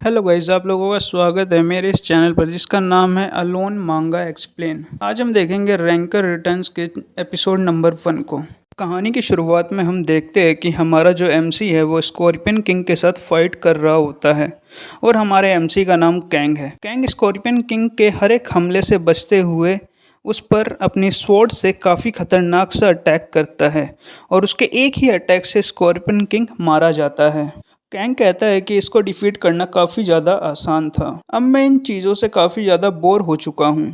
Hello guys, आप लोगों का स्वागत है मेरे इस चैनल पर जिसका नाम है अलोन मांगा एक्सप्लेन। आज हम देखेंगे रैंकर रिटर्न्स के एपिसोड नंबर 1 को। कहानी की शुरुआत में हम देखते हैं कि हमारा जो एमसी है वो स्कॉर्पियन किंग के साथ फाइट कर रहा होता है और हमारे एमसी का नाम कैंग है। कैंग स्कॉर्पियन किंग के हर एक हमले से बचते हुए उस पर अपनी स्वॉर्ड से काफ़ी खतरनाक सा अटैक करता है और उसके एक ही अटैक से स्कॉर्पियन किंग मारा जाता है। कैंग कहता है कि इसको डिफीट करना काफ़ी ज़्यादा आसान था। अब मैं इन चीज़ों से काफ़ी ज़्यादा बोर हो चुका हूँ।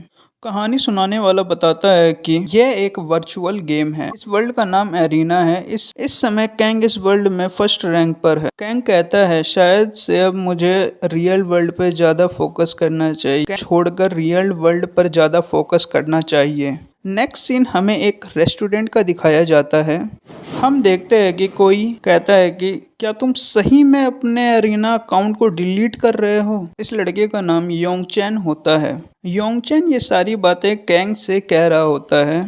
कहानी सुनाने वाला बताता है कि यह एक वर्चुअल गेम है। इस वर्ल्ड का नाम एरिना है। इस समय कैंग इस वर्ल्ड में फर्स्ट रैंक पर है। कैंग कहता है शायद से अब मुझे रियल वर्ल्ड पर ज़्यादा फोकस करना चाहिए, छोड़कर रियल वर्ल्ड पर ज़्यादा फोकस करना चाहिए। नेक्स्ट सीन हमें एक रेस्टोरेंट का दिखाया जाता है। हम देखते हैं कि कोई कहता है कि क्या तुम सही में अपने एरिना अकाउंट को डिलीट कर रहे हो। इस लड़के का नाम योंगचैन होता है। योंगचैन ये सारी बातें कैंग से कह रहा होता है।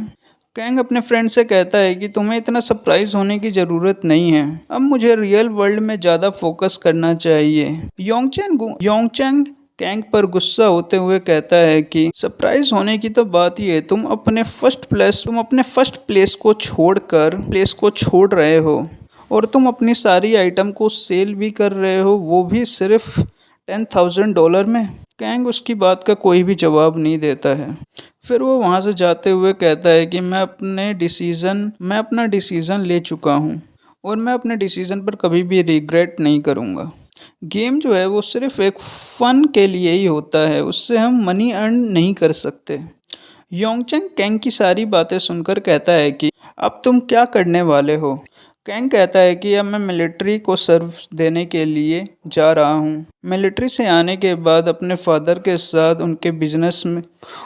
कैंग अपने फ्रेंड से कहता है कि तुम्हें इतना सरप्राइज होने की ज़रूरत नहीं है, अब मुझे रियल वर्ल्ड में ज़्यादा फोकस करना चाहिए। योंगचैन कैंग पर गुस्सा होते हुए कहता है कि सरप्राइज होने की तो बात ही है, तुम अपने फर्स्ट प्लेस को छोड़ रहे हो और तुम अपनी सारी आइटम को सेल भी कर रहे हो, वो भी सिर्फ $10,000 में। कैंग उसकी बात का कोई भी जवाब नहीं देता है। फिर वो वहाँ से जाते हुए कहता है कि मैं अपना डिसीज़न ले चुका हूँ और मैं अपने डिसीज़न पर कभी भी रिग्रेट नहीं करूँगा। गेम जो है वो सिर्फ एक फ़न के लिए ही होता है, उससे हम मनी अर्न नहीं कर सकते। योंगचैन कैंग की सारी बातें सुनकर कहता है कि अब तुम क्या करने वाले हो। कैंग कहता है कि अब मैं मिलिट्री को सर्विस देने के लिए जा रहा हूँ। मिलिट्री से आने के बाद अपने फादर के साथ उनके बिजनेस में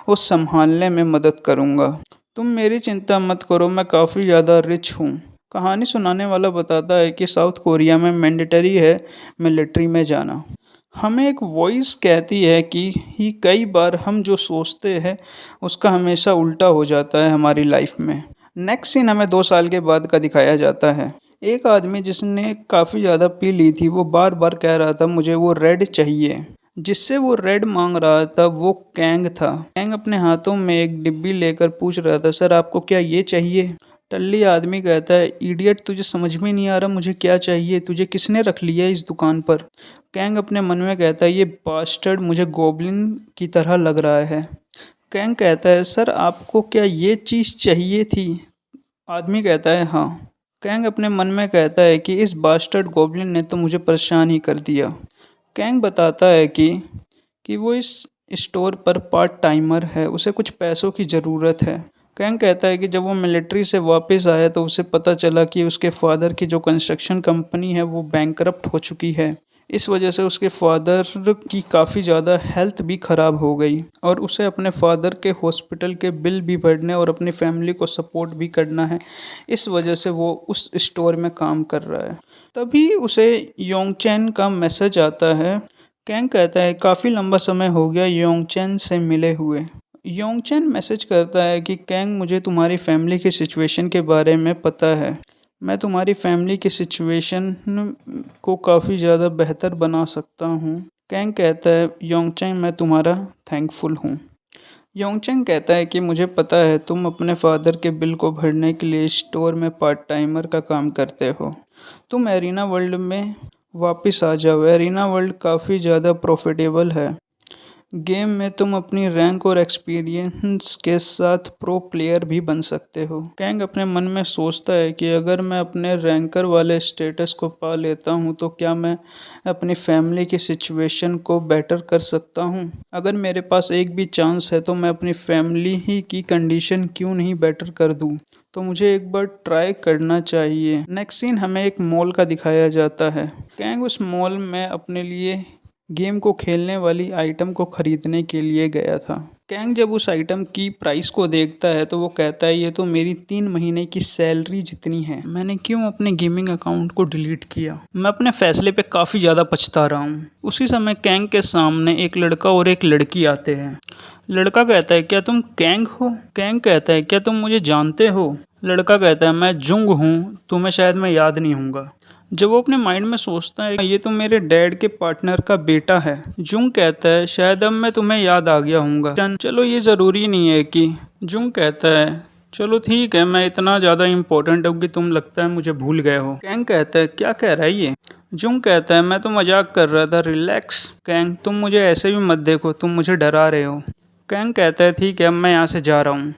वो संभालने में मदद करूँगा। तुम मेरी चिंता मत करो, मैं काफ़ी ज़्यादा रिच हूँ। कहानी सुनाने वाला बताता है कि साउथ कोरिया में मैंडेटरी है मिलिट्री में जाना। हमें एक वॉइस कहती है कि कई बार हम जो सोचते हैं उसका हमेशा उल्टा हो जाता है हमारी लाइफ में। नेक्स्ट सीन हमें 2 साल के बाद का दिखाया जाता है। एक आदमी जिसने काफ़ी ज़्यादा पी ली थी वो बार बार कह रहा था मुझे वो रेड चाहिए। जिससे वो रेड मांग रहा था वो कैंग था। कैंग अपने हाथों में एक डिब्बी लेकर पूछ रहा था, सर आपको क्या ये चाहिए। टल्ली आदमी कहता है, इडियट तुझे समझ में नहीं आ रहा मुझे क्या चाहिए, तुझे किसने रख लिया इस दुकान पर। कैंग अपने मन में कहता है ये बास्टर्ड मुझे गोब्लिन की तरह लग रहा है। कैंग कहता है सर आपको क्या ये चीज़ चाहिए थी। आदमी कहता है हाँ। कैंग अपने मन में कहता है कि इस बास्टर्ड गोब्लिन ने तो मुझे परेशान ही कर दिया। कैंग बताता है कि वो इस स्टोर पर पार्ट टाइमर है, उसे कुछ पैसों की ज़रूरत है। कैंग कहता है कि जब वो मिलिट्री से वापस आया तो उसे पता चला कि उसके फादर की जो कंस्ट्रक्शन कंपनी है वो बैंकरप्ट हो चुकी है। इस वजह से उसके फादर की काफ़ी ज़्यादा हेल्थ भी ख़राब हो गई और उसे अपने फादर के हॉस्पिटल के बिल भी भरने और अपनी फैमिली को सपोर्ट भी करना है। इस वजह से वो उस स्टोर में काम कर रहा है। तभी उसे योंगचैन का मैसेज आता है। कैंग कहता है काफ़ी लंबा समय हो गया योंगचैन से मिले हुए। योंगचैन मैसेज करता है कि कैंग मुझे तुम्हारी फैमिली की सिचुएशन के बारे में पता है, मैं तुम्हारी फैमिली की सिचुएशन को काफ़ी ज़्यादा बेहतर बना सकता हूँ। कैंग कहता है योंगचैन मैं तुम्हारा थैंकफुल हूँ। योंगचैन कहता है कि मुझे पता है तुम अपने फादर के बिल को भरने के लिए स्टोर में पार्ट टाइमर का काम करते हो, तुम एरिना वर्ल्ड में वापस आ जाओ। एरिना वर्ल्ड काफ़ी ज़्यादा प्रॉफिटेबल है। गेम में तुम अपनी रैंक और एक्सपीरियंस के साथ प्रो प्लेयर भी बन सकते हो। कैंग अपने मन में सोचता है कि अगर मैं अपने रैंकर वाले स्टेटस को पा लेता हूँ तो क्या मैं अपनी फैमिली की सिचुएशन को बेटर कर सकता हूँ। अगर मेरे पास एक भी चांस है तो मैं अपनी फैमिली ही की कंडीशन क्यों नहीं बेटर कर दूँ, तो मुझे एक बार ट्राई करना चाहिए। नेक्स्ट सीन हमें एक मॉल का दिखाया जाता है। कैंग उस मॉल में अपने लिए गेम को खेलने वाली आइटम को खरीदने के लिए गया था। कैंग जब उस आइटम की प्राइस को देखता है तो वो कहता है ये तो मेरी 3 महीने की सैलरी जितनी है, मैंने क्यों अपने गेमिंग अकाउंट को डिलीट किया। मैं अपने फैसले पे काफ़ी ज़्यादा पछता रहा हूँ। उसी समय कैंग के सामने एक लड़का और एक लड़की आते हैं। लड़का कहता है क्या तुम कैंग हो। कैंग कहता है क्या तुम मुझे जानते हो। लड़का कहता है मैं जुंग हूँ, तुम्हें शायद मैं याद नहीं हूँगा। जब वो अपने माइंड में सोचता है ये तो मेरे डैड के पार्टनर का बेटा है। जुंग कहता है शायद अब मैं तुम्हें याद आ गया हूँगा। चलो ये ज़रूरी नहीं है कि। जुंग कहता है चलो ठीक है, मैं इतना ज़्यादा इम्पोर्टेंट हूँ कि तुम लगता है मुझे भूल गए हो। कैंग कहता है क्या कह रहा है ये। जुंग कहता है मैं तो मजाक कर रहा था, रिलैक्स। कैंग तुम मुझे ऐसे भी मत देखो, तुम मुझे डरा रहे हो। कैंग कहता है ठीक है अब मैं यहाँ से जा रहा हूँ।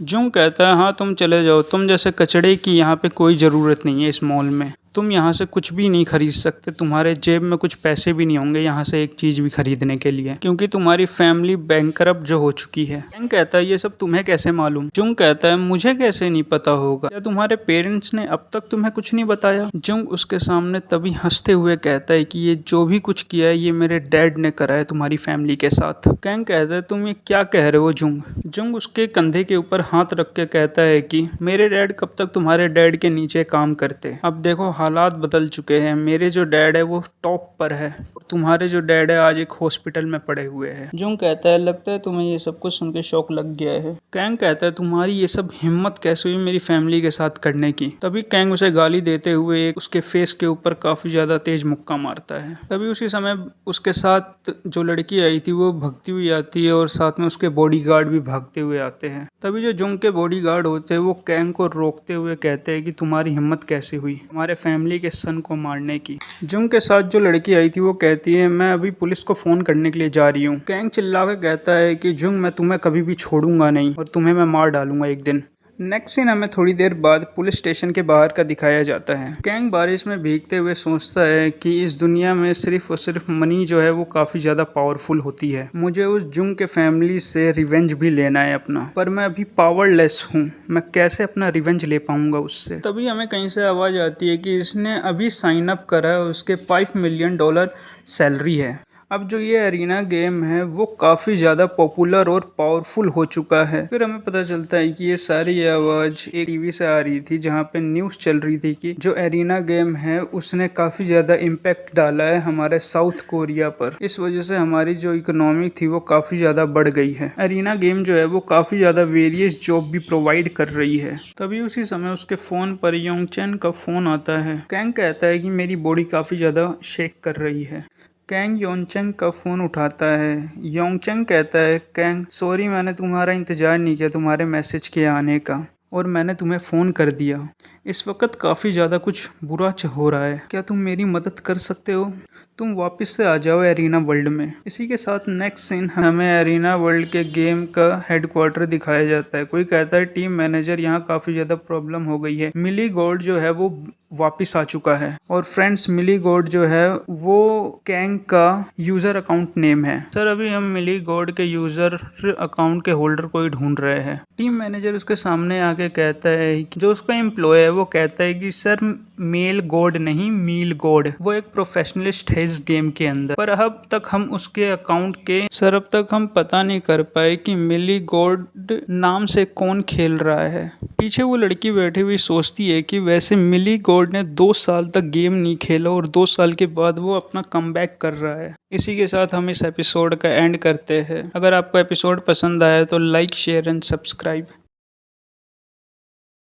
जुंग कहता है हाँ तुम चले जाओ, तुम जैसे कचड़े की यहाँ पे कोई ज़रूरत नहीं है इस मॉल में। तुम यहाँ से कुछ भी नहीं खरीद सकते, तुम्हारे जेब में कुछ पैसे भी नहीं होंगे यहाँ से एक चीज़ भी खरीदने के लिए, क्योंकि तुम्हारी फैमिली बैंकरप्ट जो हो चुकी है। कैंग कहता है ये सब तुम्हें कैसे मालूम। जुंग कहता है मुझे कैसे नहीं पता होगा, क्या तुम्हारे पेरेंट्स ने अब तक तुम्हें कुछ नहीं बताया। जुंग उसके सामने तभी हंसते हुए कहता है कि ये जो भी कुछ किया है ये मेरे डैड ने करा है तुम्हारी फैमिली के साथ। कैंग कहता है तुम ये क्या कह रहे हो जुंग। जुंग उसके कंधे के ऊपर हाथ रख के कहता है कि मेरे डैड कब तक तुम्हारे डैड के नीचे काम करते, अब देखो हालात बदल चुके हैं। मेरे जो डैड है वो टॉप पर है और तुम्हारे जो डैड है आज एक हॉस्पिटल में पड़े हुए हैं। जुंग कहता है लगता है तुम्हें ये सब कुछ सुन के शौक लग गया है। कैंग कहता है तुम्हारी ये सब हिम्मत कैसे हुई मेरी फैमिली के साथ करने की। तभी कैंग उसे गाली देते हुए उसके फेस के ऊपर काफी ज्यादा तेज मुक्का मारता है। तभी उसी समय उसके साथ जो लड़की आई थी वो भगती हुई आती है और साथ में उसके बॉडीगार्ड भी भागते हुए आते हैं। तभी जो जुंग के बॉडीगार्ड होते हैं वो कैंग को रोकते हुए कहते हैं कि तुम्हारी हिम्मत कैसे हुई हमारे फैमिली के सन को मारने की। जुंग के साथ जो लड़की आई थी वो कहती है मैं अभी पुलिस को फोन करने के लिए जा रही हूँ। कैंग चिल्ला कर कहता है कि जुंग मैं तुम्हें कभी भी छोड़ूंगा नहीं और तुम्हें मैं मार डालूंगा एक दिन। नेक्स्ट सीन हमें थोड़ी देर बाद पुलिस स्टेशन के बाहर का दिखाया जाता है। कैंग बारिश में भीगते हुए सोचता है कि इस दुनिया में सिर्फ और सिर्फ मनी जो है वो काफी ज्यादा पावरफुल होती है। मुझे उस जुंग के फैमिली से रिवेंज भी लेना है अपना, पर मैं अभी पावरलेस हूँ, मैं कैसे अपना रिवेंज ले पाऊंगा उससे। तभी हमें कहीं से आवाज आती है कि इसने अभी साइन अप करा है, उसके $5 मिलियन सैलरी है। अब जो ये एरिना गेम है वो काफ़ी ज़्यादा पॉपुलर और पावरफुल हो चुका है। फिर हमें पता चलता है कि ये सारी आवाज़ एक टीवी से आ रही थी जहाँ पे न्यूज़ चल रही थी कि जो एरिना गेम है उसने काफ़ी ज़्यादा इम्पैक्ट डाला है हमारे साउथ कोरिया पर। इस वजह से हमारी जो इकोनॉमी थी वो काफ़ी ज़्यादा बढ़ गई है। एरिना गेम जो है वो काफ़ी ज़्यादा वेरियस जॉब भी प्रोवाइड कर रही है। तभी उसी समय उसके फ़ोन पर योंगचन का फ़ोन आता है। कैंग कहता है कि मेरी बॉडी काफ़ी ज़्यादा शेक कर रही है। कैंग योंगचन का फ़ोन उठाता है। योंगचन कहता है कैंग सॉरी मैंने तुम्हारा इंतज़ार नहीं किया तुम्हारे मैसेज के आने का और मैंने तुम्हें फ़ोन कर दिया। इस वक्त काफ़ी ज़्यादा कुछ बुरा हो रहा है, क्या तुम मेरी मदद कर सकते हो। तुम वापस से आ जाओ एरिना वर्ल्ड में। इसी के साथ नेक्स्ट सीन हमें एरिना वर्ल्ड के गेम का हेडक्वार्टर दिखाया जाता है। कोई कहता है टीम मैनेजर यहाँ काफ़ी ज़्यादा प्रॉब्लम हो गई है, मिली गॉड जो है वो वापस आ चुका है और फ्रेंड्स मिली गॉड जो है वो कैंग का यूज़र अकाउंट नेम है। सर अभी हम मिली गॉड के यूज़र अकाउंट के होल्डर को ही ढूंढ रहे हैं। टीम मैनेजर उसके सामने आके कहता है कि जो उसका एम्प्लॉय है वो कहता है कि सर मेल गॉड नहीं मील गॉड, वो एक प्रोफेशनलिस्ट है इस गेम के अंदर, पर अब तक हम उसके अकाउंट के अब तक हम पता नहीं कर पाए कि मिली गॉड नाम से कौन खेल रहा है। पीछे वो लड़की बैठी हुई सोचती है कि वैसे मिली गॉड ने 2 साल तक गेम नहीं खेला और 2 साल के बाद वो अपना कमबैक कर रहा है। इसी के साथ हम इस एपिसोड का एंड करते हैं। अगर आपको एपिसोड पसंद आया तो लाइक शेयर एंड सब्सक्राइब।